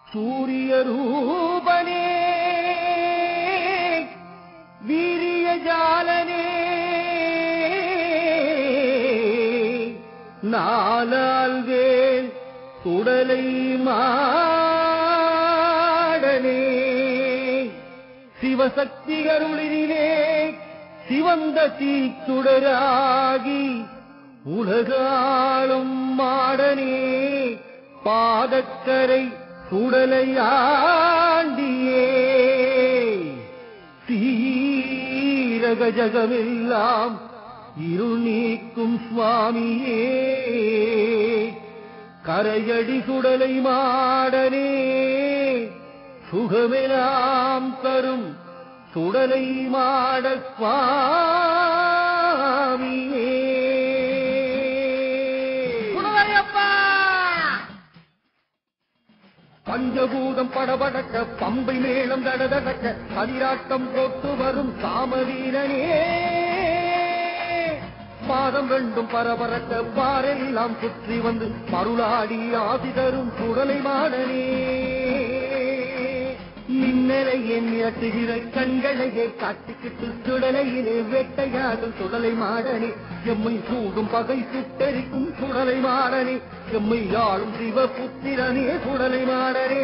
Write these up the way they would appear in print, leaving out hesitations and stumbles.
சூரிய ரூபனே வீரிய ஜாலனே நாலால் வேல் சுடலை மாடனே சிவசக்தி அருளினிலே சிவந்த தீச்சுடராகி உலகாளும் மாடனே பாதக்கரை சுடலையாண்டியே சீரக ஜகமெல்லாம் இருள் நீக்கும் சுவாமியே கரையடி சுடலை மாடனே சுகமெல்லாம் தரும் சுடலை மாட சுவாமியே பஞ்சபூதம் படபடக்க பம்பை மேளம் தடதடக்க பதிராட்டம் போட்டு வரும் சாமவீரனே பாதம் ரெண்டும் பரபரக்க பாரெல்லாம் சுற்றி வந்து மருளாடி ஆசி தரும் சுடலை மாடனே மின்னலையே மிரட்டுகிற கண்களையே காட்டிக்கிட்டு சுடலையிலே வேட்டையாடும் சுடலை மாடனே எம்மை சூடும் பகை சுட்டரிக்கும் சுடலை மாடனே எம்மை ஆளும் சிவபுத்திரனே சுடலை மாடனே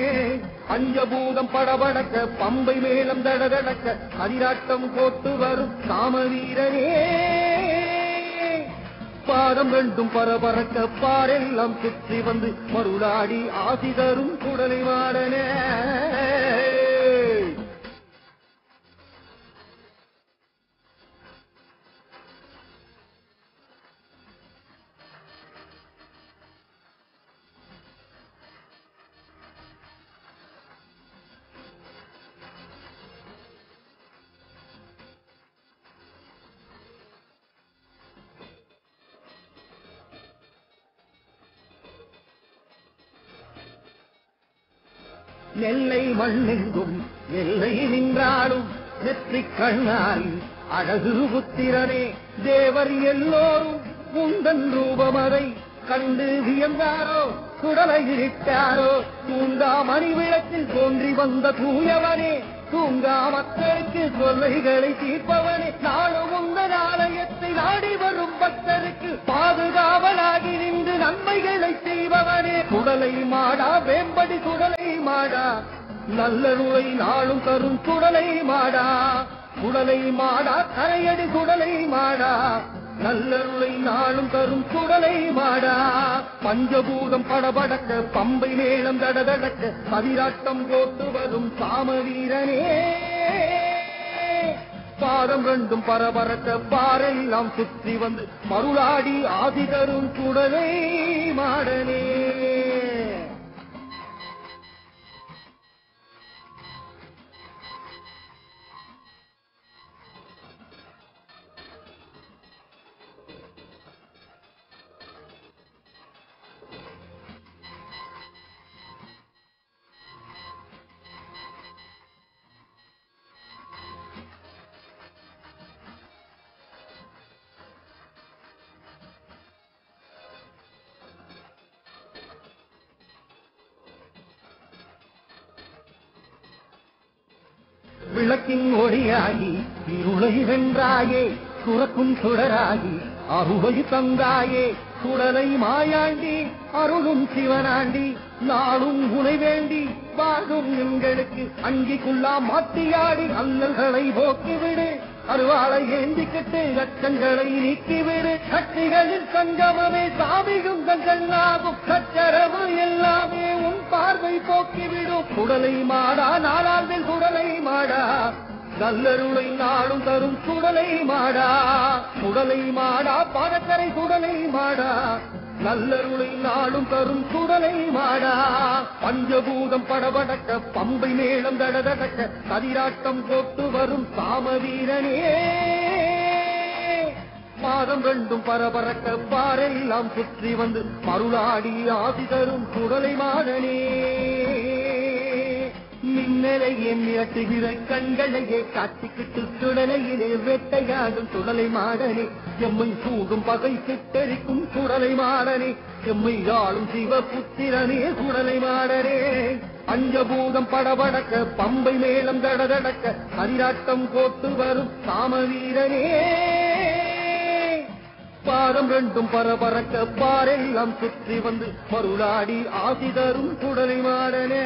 பஞ்சபூதம் படபடக்க பம்பை மேளம் தடதடக்க அதிராட்டம் போட்டு வரும் சாமவீரனே பாதம் ரெண்டும் பரபரக்க பாரெல்லாம் சுற்றி வந்து மருளாடி ஆசி தரும் சுடலை மாடனே நெல்லை மண்ணெங்கும் எல்லை நின்றாடும் நெற்றிக் கண்ணால் அழகு புத்திரனே தேவர் எல்லோரும் உந்தன் ரூபமதை கண்டு வியந்தாரோ சுடலையிட்டாரோ தூண்டா மணி விளக்கில் தோன்றி வந்த தூயவனே தூங்கா மக்களுக்கு தொல்லைகளை தீர்ப்பவனே நாளும் உந்தன் ஆலயத்தை நாடி வரும் பக்தருக்கு பாதுகாவலாகி நின்று நன்மைகளை செய்பவனே சுடலை மாடா வேம்படி சுடலை மாடா நல்ல நுழை நாளும் தரும் சுடலை மாடா சுடலை மாடா கரையடி சுடலை மாடா நல்ல நுழை நாளும் தரும் சுடலை மாடா பஞ்சபூதம் படபடக்க பம்பை மேளம் தடதடக்க பதிராட்டம் போட்டு வரும் சாமவீரனே பாதம் ரெண்டும் பரபரக்க பாரெல்லாம் சுற்றி வந்து மருளாடி ஆதி தரும் சுடலை மாடனே விளக்கின் ஒளியாகி இருளை வென்றாயே சுரக்கும் சுடராகி அருளை தந்தாயே சுடலை மாயாண்டி அருளும் சிவனாண்டி நாளும் உனை வேண்டி வாழும் எங்களுக்கு அங்கிக்குள்ளா மாட்டியாடி அல்லல்களை போக்கிவிடு அருவாளை ஏந்திக்கிட்டு லட்சங்களை நீக்கிவிடு சக்திகளில் சங்கமமே சாமியும் தங்களாகும் சச்சரவு எல்லாமே உன் பார்வை போக்கிவிடும் சுடலை மாடா நாளாந்தில் சுடலை மாடா நல்லருளை நாளும் தரும் சுடலை மாடா சுடலை மாடா பாதக்கரை சுடலை மாடா நல்லருளை நாளும் தரும் சுடலை மாடா பஞ்சபூதம் படபடக்க பம்பை மேளம் தடதடக்க கதிராட்டம் போட்டு வரும் சாமவீரனே பாதம் ரெண்டும் பரபரக்க பாரெல்லாம் சுற்றி வந்து மருளாடி ஆசி தரும் சுடலை மாடனே மின்னலையே மிரட்டுகிற கண்களையே காட்டிக்கிட்டு சுடலையிலே வேட்டையாடும் சுடலை மாடனே எம்மை சூடும் பகை சித்தரிக்கும் சுடலை மாடனே எம்மை ஆளும் சிவபுத்திரனே சுடலை மாடனே பஞ்சபூதம் படபடக்க பம்பை மேளம் தடதடக்க ஹரிராட்டம் போட்டு வரும் காமவீரனே பாதம் ரெண்டும் பரபரக்க பாரெல்லாம் சுற்றி வந்து மருளாடி ஆசி தரும் சுடலை மாடனே